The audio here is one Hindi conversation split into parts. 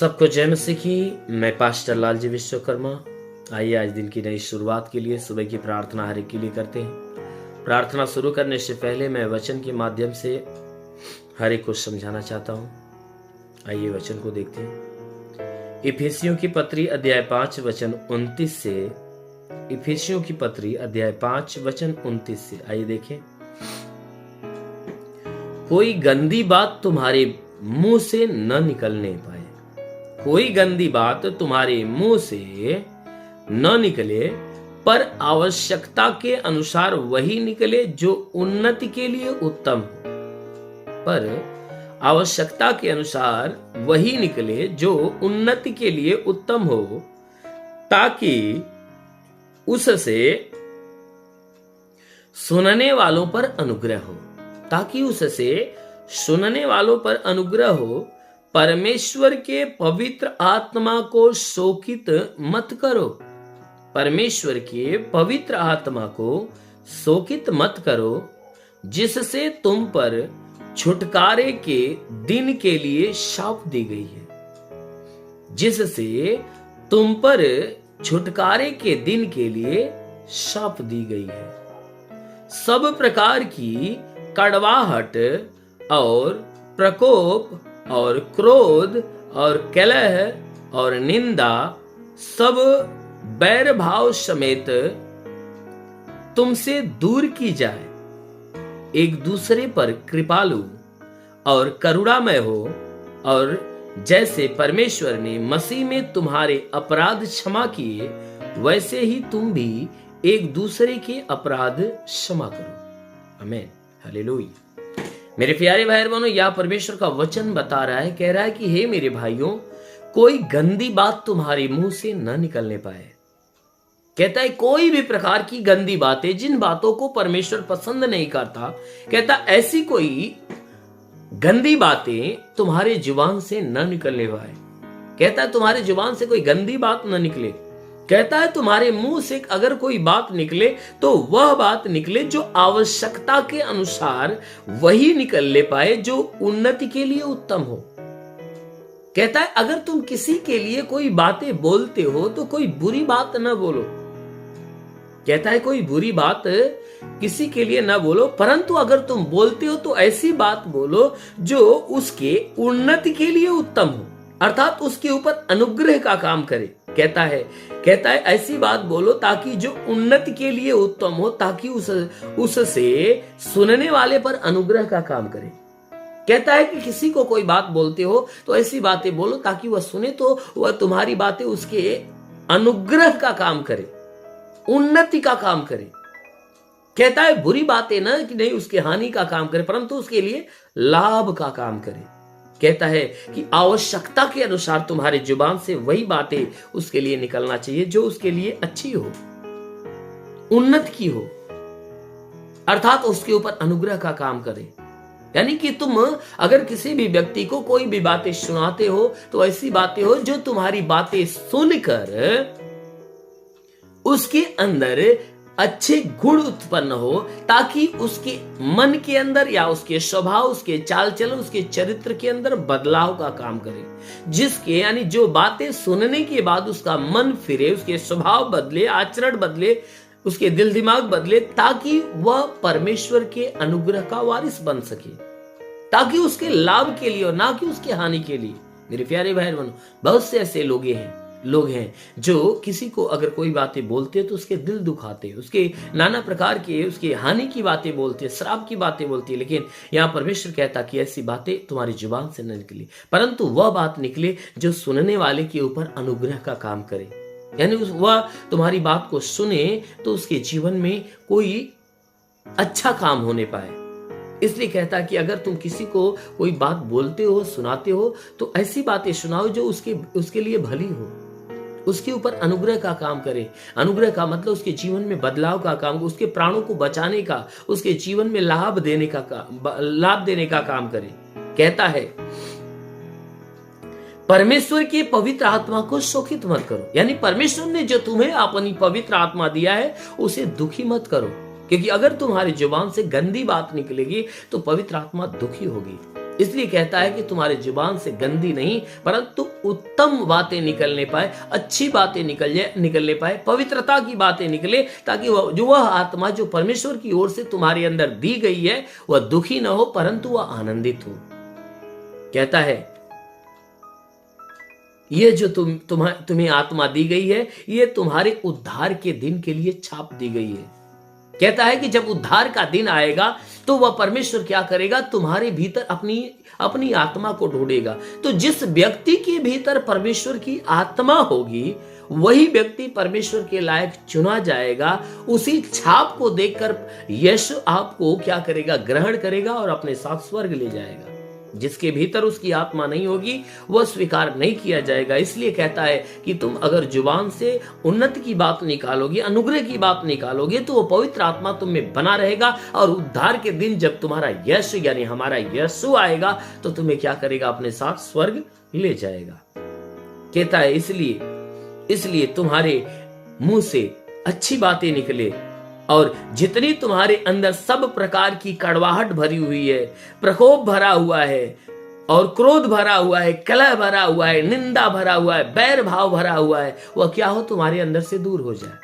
सबको जय मसीह की। मैं पास्टर लालजी विश्वकर्मा। आइए आज दिन की नई शुरुआत के लिए सुबह की प्रार्थना हर एक के लिए करते हैं। प्रार्थना शुरू करने से पहले मैं वचन के माध्यम से हर एक को समझाना चाहता हूँ। आइए वचन को देखते हैं। इफिसियों की पत्री अध्याय 5 वचन 29 से। इफिसियों की पत्री अध्याय 5 वचन 29 से आइए देखें। कोई गंदी बात तुम्हारे मुंह से न निकलने पाए, कोई गंदी बात तुम्हारे मुंह से न निकले, पर आवश्यकता के अनुसार वही निकले जो उन्नति के लिए उत्तम हो। पर आवश्यकता के अनुसार वही निकले जो उन्नति के लिए उत्तम हो, ताकि उससे सुनने वालों पर अनुग्रह हो, ताकि उससे सुनने वालों पर अनुग्रह हो। परमेश्वर के पवित्र आत्मा को शोकित मत करो, परमेश्वर के पवित्र आत्मा को शोकित मत करो, जिससे तुम पर छुटकारे के दिन के लिए शाप दी गई है, जिससे तुम पर छुटकारे के दिन के लिए शाप दी गई है। सब प्रकार की कड़वाहट और प्रकोप और क्रोध और कलह और निंदा सब बैर भाव समेत तुमसे दूर की जाए। एक दूसरे पर कृपालु और करुणामय हो, और जैसे परमेश्वर ने मसीह में तुम्हारे अपराध क्षमा किए, वैसे ही तुम भी एक दूसरे के अपराध क्षमा करो। आमीन, हालेलुया। मेरे प्यारे भाई बहनों, यह परमेश्वर का वचन बता रहा है, कह रहा है कि हे मेरे भाइयों, कोई गंदी बात तुम्हारे मुंह से न निकलने पाए। कहता है कोई भी प्रकार की गंदी बातें, जिन बातों को परमेश्वर पसंद नहीं करता, कहता ऐसी कोई गंदी बातें तुम्हारे जुबान से न निकलने पाए। कहता है तुम्हारे जुबान से कोई गंदी बात न निकले। कहता है तुम्हारे मुंह से अगर कोई बात निकले तो वह बात निकले जो आवश्यकता के अनुसार वही निकल ले पाए, जो उन्नति के लिए उत्तम हो। कहता है अगर तुम किसी के लिए कोई बातें बोलते हो तो कोई बुरी बात न बोलो। कहता है कोई बुरी बात किसी के लिए न बोलो, परंतु अगर तुम बोलते हो तो ऐसी बात बोलो जो उसके उन्नति के लिए उत्तम हो, अर्थात उसके ऊपर अनुग्रह का काम करे। कहता है ऐसी बात बोलो ताकि जो उन्नति के लिए उत्तम हो, ताकि उससे सुनने वाले पर अनुग्रह का काम करे। कहता है कि किसी को कोई बात बोलते हो तो ऐसी बातें बोलो ताकि वह सुने तो वह तुम्हारी बातें उसके अनुग्रह का काम करे, उन्नति का काम करे। कहता है बुरी बातें ना कि नहीं उसके हानि का काम करे, परंतु उसके लिए लाभ का काम करे। कहता है कि आवश्यकता के अनुसार तुम्हारे जुबान से वही बातें उसके लिए निकलना चाहिए जो उसके लिए अच्छी हो, उन्नत की हो, अर्थात उसके ऊपर अनुग्रह का काम करे। यानी कि तुम अगर किसी भी व्यक्ति को कोई भी बातें सुनाते हो तो ऐसी बातें हो जो तुम्हारी बातें सुनकर उसके अंदर अच्छे गुण उत्पन्न हो, ताकि उसके मन के अंदर या उसके स्वभाव, उसके चाल चलन, उसके चरित्र के अंदर बदलाव का काम करे। जिसके यानी जो बातें सुनने के बाद उसका मन फिरे, उसके स्वभाव बदले, आचरण बदले, उसके दिल दिमाग बदले, ताकि वह परमेश्वर के अनुग्रह का वारिस बन सके, ताकि उसके लाभ के लिए और ना कि उसके हानि के लिए। मेरे प्यारे भाई बहनों, बहुत से ऐसे लोग हैं जो किसी को अगर कोई बातें बोलते हैं तो उसके दिल दुखाते, उसके नाना प्रकार के उसके हानि की बातें बोलते, श्राप की बातें बोलती है। लेकिन यहाँ परमेश्वर कहता कि ऐसी बातें तुम्हारी जुबान से न निकली, परंतु वह बात निकले जो सुनने वाले के ऊपर अनुग्रह का काम करे। यानी वह तुम्हारी बात को सुने तो उसके जीवन में कोई अच्छा काम होने पाए। इसलिए कहता कि अगर तुम किसी को कोई बात बोलते हो, सुनाते हो, तो ऐसी बातें सुनाओ जो उसके लिए भली हो, उसके ऊपर अनुग्रह का काम करे। अनुग्रह का मतलब उसके जीवन में बदलाव का काम, उसके प्राणों को बचाने का, उसके जीवन में लाभ देने का काम करे। कहता है परमेश्वर के पवित्र आत्मा को शोकित मत करो। यानी परमेश्वर ने जो तुम्हें अपनी पवित्र आत्मा दिया है उसे दुखी मत करो, क्योंकि अगर तुम्हारी जुबान से गंदी बात निकलेगी तो पवित्र आत्मा दुखी होगी। इसलिए कहता है कि तुम्हारे जुबान से गंदी नहीं परंतु उत्तम बातें निकलने पाए, अच्छी बातें निकलने पाए, पवित्रता की बातें निकले, ताकि वह आत्मा जो परमेश्वर की ओर से तुम्हारे अंदर दी गई है वह दुखी न हो परंतु वह आनंदित हो। कहता है ये जो तुम्हें आत्मा दी गई है ये तुम्हारे उद्धार के दिन के लिए छाप दी गई है। कहता है कि जब उद्धार का दिन आएगा तो वह परमेश्वर क्या करेगा, तुम्हारे भीतर अपनी आत्मा को ढूंढेगा। तो जिस व्यक्ति के भीतर परमेश्वर की आत्मा होगी वही व्यक्ति परमेश्वर के लायक चुना जाएगा। उसी छाप को देखकर यीशु आपको क्या करेगा, ग्रहण करेगा और अपने साथ स्वर्ग ले जाएगा। जिसके भीतर उसकी आत्मा नहीं होगी वह स्वीकार नहीं किया जाएगा। इसलिए कहता है कि तुम अगर जुबान से उन्नति की बात निकालोगे, अनुग्रह की बात निकालोगे, तो वो पवित्र आत्मा तुम में बना रहेगा और उद्धार के दिन जब तुम्हारा यीशु यानी हमारा यीशु आएगा तो तुम्हें क्या करेगा, अपने साथ स्वर्ग ले जाएगा। कहता है इसलिए तुम्हारे मुंह से अच्छी बातें निकले और जितनी तुम्हारे अंदर सब प्रकार की कड़वाहट भरी हुई है, प्रकोप भरा हुआ है और क्रोध भरा हुआ है, कलह भरा हुआ है, निंदा भरा हुआ है, बैर भाव भरा हुआ है, वह क्या हो, तुम्हारे अंदर से दूर हो जाए।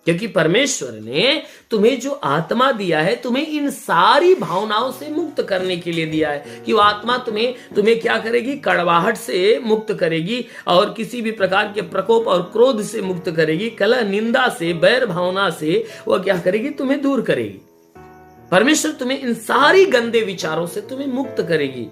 क्योंकि परमेश्वर ने तुम्हें जो आत्मा दिया है तुम्हें इन सारी भावनाओं से मुक्त करने के लिए दिया है कि वो आत्मा तुम्हें क्या करेगी, कड़वाहट से मुक्त करेगी और किसी भी प्रकार के प्रकोप और क्रोध से मुक्त करेगी, कलह निंदा से, बैर भावना से वह क्या करेगी, तुम्हें दूर करेगी। परमेश्वर तुम्हें इन सारी गंदे विचारों से तुम्हें मुक्त करेगी।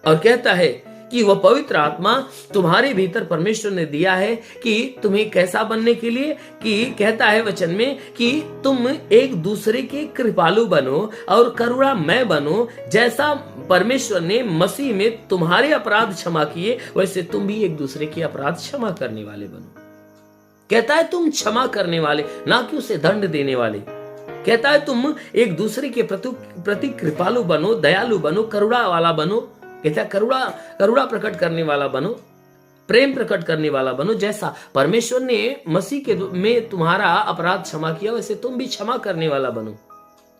और कहता है कि वह पवित्र आत्मा तुम्हारे भीतर परमेश्वर ने दिया है कि तुम्हें कैसा बनने के लिए, कि कहता है वचन में कि तुम एक दूसरे के कृपालु बनो और करुणामय बनो। जैसा परमेश्वर ने मसीह में तुम्हारे अपराध क्षमा किए वैसे तुम भी एक दूसरे के अपराध क्षमा करने वाले बनो। कहता है तुम क्षमा करने वाले, ना कि उसे दंड देने वाले। कहता है तुम एक दूसरे के प्रति कृपालु बनो, दयालु बनो, करुणा वाला बनो। कहता है करुणा प्रकट करने वाला बनो, प्रेम प्रकट करने वाला बनो। जैसा परमेश्वर ने मसीह के में तुम्हारा अपराध क्षमा किया वैसे तुम भी क्षमा करने वाला बनो।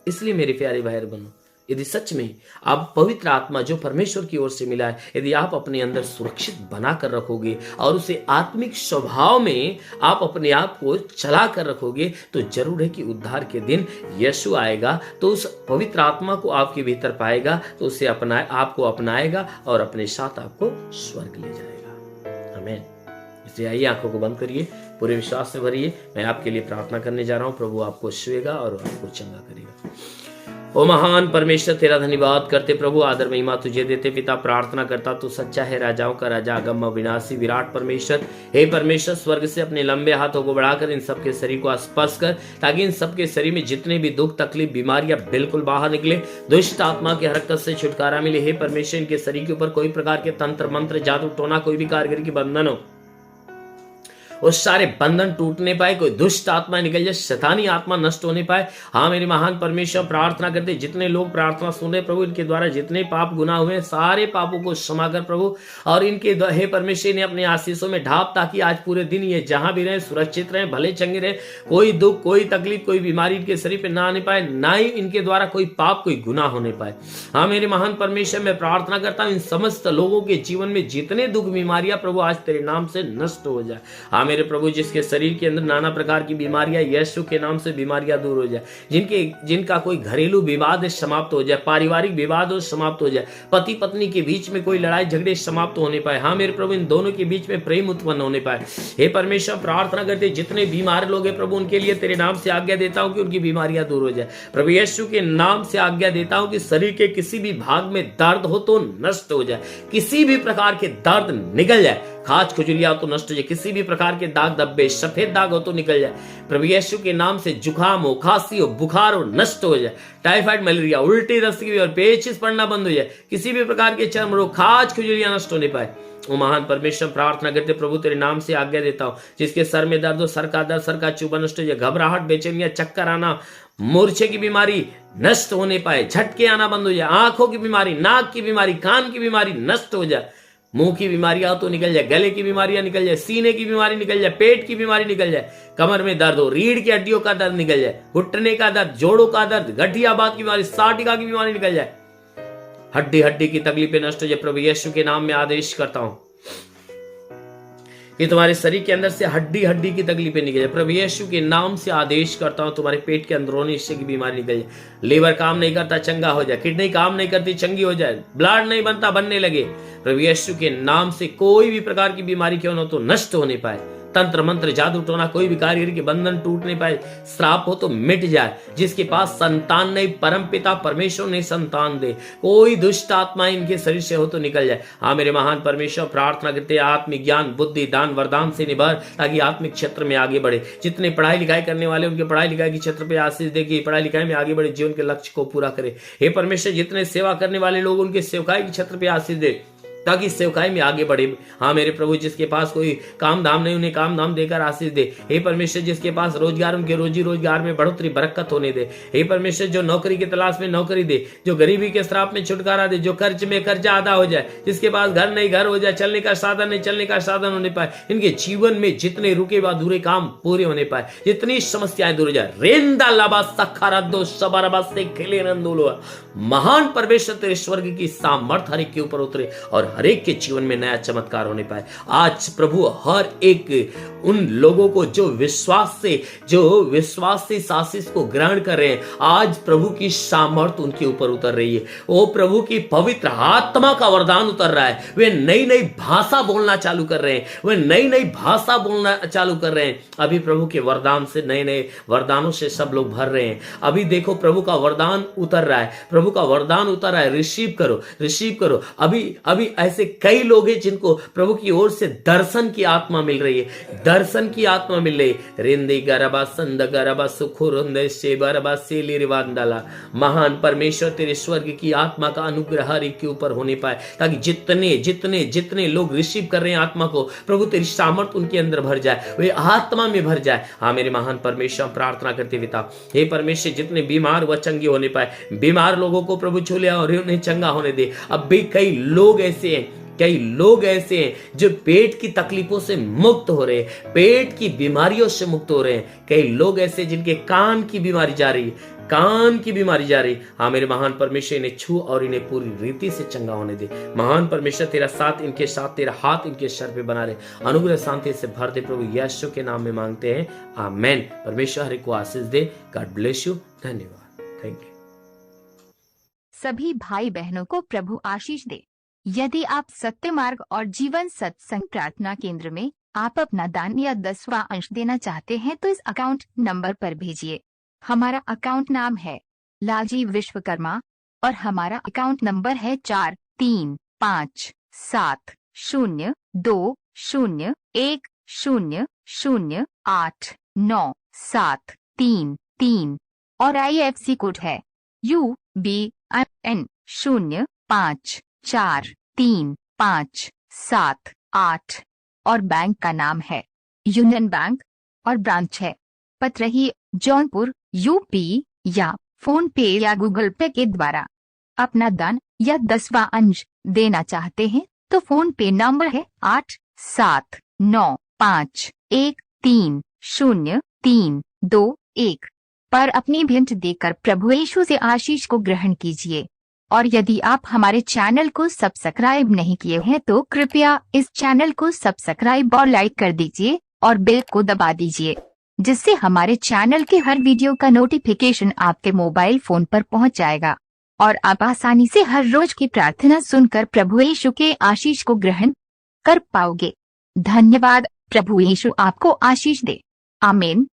इसलिए मेरे प्यारे भाई बनो, यदि सच में आप पवित्र आत्मा जो परमेश्वर की ओर से मिला है यदि आप अपने अंदर सुरक्षित बना कर रखोगे और उसे आत्मिक स्वभाव में आप अपने आप को चला कर रखोगे तो जरूर है कि उद्धार के दिन यीशु आएगा तो उस पवित्र आत्मा को आपके भीतर पाएगा तो उसे आपको अपनाएगा और अपने साथ आपको स्वर्ग ले जाएगा। आमीन। इसलिए आइए आंखों को बंद करिए, पूरे विश्वास से भरिए। मैं आपके लिए प्रार्थना करने जा रहा हूं। प्रभु आपको छुएगा और आपको चंगा करेगा। ओ महान परमेश्वर, तेरा धन्यवाद करते प्रभु, आदर महिमा तुझे देते पिता। प्रार्थना करता तू सच्चा है, राजाओं का राजा, अगम विनाशी विराट परमेश्वर। हे परमेश्वर, स्वर्ग से अपने लंबे हाथों को बढ़ाकर इन सबके शरीर को स्पर्श कर ताकि इन सबके शरीर में जितने भी दुख तकलीफ बीमारियां बिल्कुल बाहर निकले, दुष्ट आत्मा की हरकत से छुटकारा मिले। हे परमेश्वर, इनके शरीर के ऊपर कोई प्रकार के तंत्र मंत्र जादू टोना कोई भी कारीगरी की बंधन हो उस सारे बंधन टूटने पाए, कोई दुष्ट आत्मा निकल जाए, शैतानी आत्मा नष्ट होने पाए। हाँ मेरे महान परमेश्वर, प्रार्थना करते जितने लोग प्रार्थना सुन रहे प्रभु, इनके द्वारा जितने पाप गुनाह हुए सारे पापों को क्षमा कर प्रभु, और इनके हे परमेश्वर ने अपने आशीषों में ढाप ताकि आज पूरे दिन ये जहां भी रहे सुरक्षित रहे, भले चंगे रहे, कोई दुख कोई तकलीफ कोई बीमारी इनके शरीर पे ना आने पाए, ना ही इनके द्वारा कोई पाप कोई गुनाह होने पाए। हाँ मेरे महान परमेश्वर, मैं प्रार्थना करता हूँ इन समस्त लोगों के जीवन में जितने दुख बीमारियां प्रभु आज तेरे नाम से नष्ट हो जाए। हाँ मेरे प्रभु, जिसके शरीर के अंदर नाना प्रकार की बीमारियां यीशु के नाम से बीमारियां दूर हो जाए, जिनका कोई घरेलू विवाद समाप्त हो जाए, पारिवारिक विवाद हो समाप्त हो जाए, पति पत्नी के बीच में कोई लड़ाई झगड़े समाप्त होने पाए। हाँ मेरे प्रभु, इन दोनों के बीच में प्रेम उत्पन्न होने पाए। हे परमेश्वर, प्रार्थना करते जितने बीमार लोग हैं प्रभु, उनके लिए तेरे नाम से आज्ञा देता हूं कि उनकी बीमारियां दूर हो जाए। प्रभु यीशु के नाम से आज्ञा देता हूं कि शरीर के किसी भी भाग में दर्द हो तो नष्ट हो जाए, किसी भी प्रकार के दर्द निकल जाए, खाज खुजलिया तो नष्ट हो जाए, किसी भी प्रकार के दाग धब्बे सफेद दाग हो तो निकल जाए। प्रभु यीशु के नाम से जुकाम हो, खांसी हो, बुखार हो नष्ट हो जाए, टाइफाइड मलेरिया उल्टी दस्तक और पेचिश पड़ना बंद हो जाए, किसी भी प्रकार के चर्म रोग खाज खुजलिया नष्ट होने पाए। ओ महान परमेश्वर, प्रार्थना करते प्रभु तेरे नाम से आज्ञा देता हूं जिसके सर में दर्द हो, सर का दर्द, सर का चुभन नष्ट हो जाए, घबराहट, बेचैनियां, चक्कर आना, मूर्छे की बीमारी नष्ट होने पाए, झटके आना बंद हो जाए, आंखों की बीमारी, नाक की बीमारी, कान की बीमारी नष्ट हो जाए, मुंह की बीमारियां तो निकल जाए, गले की बीमारियां निकल जाए, सीने की बीमारी निकल जाए, पेट की बीमारी निकल जाए, कमर में दर्द हो, रीढ़ की हड्डियों का दर्द निकल जाए, घुटने का दर्द, जोड़ों का दर्द, गठियाबाद की बीमारी, साटिका की बीमारी निकल जाए। हड्डी हड्डी की तकलीफें नष्ट हो जाए। प्रभु यीशु के नाम में आदेश करता हूं कि तुम्हारे शरीर के अंदर से हड्डी हड्डी की तकलीफें निकल जाए। प्रभु यीशु के नाम से आदेश करता हूं, तुम्हारे पेट के अंदरूनी हिस्से की बीमारी निकल जाए। लीवर काम नहीं करता, चंगा हो जाए। किडनी काम नहीं करती, चंगी हो जाए। ब्लड नहीं बनता, बनने लगे। प्रभु यीशु के नाम से कोई भी प्रकार की बीमारी क्यों न हो तो नष्ट होने पाए। तंत्र मंत्र जादू टोना कोई भी कार्य के बंधन टूट नहीं पाए। श्राप हो तो मिट जाए। जिसके पास संतान नहीं, परम पिता परमेश्वर ने संतान दे। कोई दुष्ट आत्मा इनके शरीर से हो तो निकल जाए। हाँ मेरे महान परमेश्वर, प्रार्थना करते आत्मिक ज्ञान बुद्धि दान वरदान से निभर, ताकि आत्मिक क्षेत्र में आगे बढ़े। जितने पढ़ाई लिखाई करने वाले उनके पढ़ाई लिखाई के क्षेत्र पे आशीष देगी, पढ़ाई लिखाई में आगे बढ़े, जीवन के लक्ष्य को पूरा करे। हे परमेश्वर, जितने सेवा करने वाले लोग उनके सेवकाई के क्षेत्र पे आशीष दे, ताकि सेवकाई में आगे बढ़े। हाँ मेरे प्रभु, जिसके पास कोई काम धाम नहीं उन्हें काम धाम देकर आशीष दे। हे परमेश्वर, जिसके पास रोजगार उनके रोजी रोजगार में बढ़ोतरी बरकत होने दे। हे परमेश्वर, जो नौकरी की तलाश में नौकरी दे, जो गरीबी के श्राप में छुटकारा दे, जो कर्ज में कर्जा अदा हो जाए, जिसके पास घर नहीं घर हो जाए, चलने का साधन नहीं चलने का साधन होने पाए। इनके जीवन में जितने रुके व अधूरे काम पूरे होने पाए, जितनी समस्याएं दूर हो जाए। रेंदा लाबा सखारा दो सबारबा से खेले रंदोलो। महान परमेश्वर तेरे स्वर्ग की सामर्थ हर एक के ऊपर उतरे और हर एक के जीवन में नया चमत्कार होने पाए। आज प्रभु हर एक उन लोगों को जो विश्वास से आशीष को ग्रहण कर रहे हैं, आज प्रभु की सामर्थ उनके ऊपर उतर रही है। वो प्रभु की पवित्र आत्मा का वरदान उतर रहा है। वे नई नई भाषा बोलना चालू कर रहे हैं। वे नई नई भाषा बोलना चालू कर रहे हैं। अभी प्रभु के वरदान से, नए नए वरदानों से सब लोग भर रहे हैं। अभी देखो प्रभु का वरदान उतर रहा है। प्रभु का वरदान उतर रहा है। रिसीव करो, रिसीव करो। अभी ऐसे कई लोग हैं जिनको प्रभु की ओर से दर्शन की आत्मा मिल रही है। दर्शन की आत्मा मिल रही है। रिंदी गरबा संद गरबा सुखुरुंदे से बरबा सेली रिवांदला। महान परमेश्वर तेरे स्वर्ग की आत्मा का अनुग्रह हर एक के ऊपर होने पाए, ताकि जितने जितने जितने लोग रिसीव कर रहे हैं आत्मा को, प्रभु तेरी सामर्थ उनके अंदर भर जाए, वे आत्मा में भर जाए। हाँ मेरे महान परमेश्वर, प्रार्थना करते पिता, हे परमेश्वर, जितने बीमार व चंगे होने पाए, बीमार लोगों को प्रभु छू लिया और उन्हें चंगा होने दे। अब भी कई लोग ऐसे हैं जो पेट की तकलीफों से मुक्त हो रहे हैं, पेट की बीमारियों से मुक्त हो रहे हैं। कई लोग ऐसे जिनके कान की बीमारी जा रही है, हाँ मेरे महान परमेश्वर, इन्हें छू और इन्हें पूरी रीति से चंगा होने दे। महान परमेश्वर, तेरा साथ इनके साथ, तेरा हाथ इनके सर पे बना रहे। अनुग्रह शांति से भर दे। प्रभु यीशु के नाम में मांगते हैं, आमेन। परमेश्वर हर एक को आशीष दे। God bless you. धन्यवाद। Thank you. सभी भाई बहनों को प्रभु आशीष दे। यदि आप सत्य मार्ग और जीवन सत्संग प्रार्थना केंद्र में आप अपना दान या 10वां अंश देना चाहते हैं तो इस अकाउंट नंबर पर भेजिए। हमारा अकाउंट नाम है लालजी विश्वकर्मा और हमारा अकाउंट नंबर है 4357200100897333 और IFC कोड है UBIN 054357 और बैंक का नाम है यूनियन बैंक और ब्रांच है पतरही जौनपुर यूपी, या फोन पे या गूगल पे के द्वारा अपना दान या 10वां अंश देना चाहते हैं तो फोन पे नंबर है 8795130321 पर अपनी भेंट देकर प्रभु यीशु से आशीष को ग्रहण कीजिए। और यदि आप हमारे चैनल को सब्सक्राइब नहीं किए हैं तो कृपया इस चैनल को सब्सक्राइब और लाइक कर दीजिए और बेल को दबा दीजिए, जिससे हमारे चैनल के हर वीडियो का नोटिफिकेशन आपके मोबाइल फोन पर पहुंच जाएगा और आप आसानी से हर रोज की प्रार्थना सुनकर प्रभु यीशु के आशीष को ग्रहण कर पाओगे। धन्यवाद। प्रभु यीशु आपको आशीष दे। आमीन।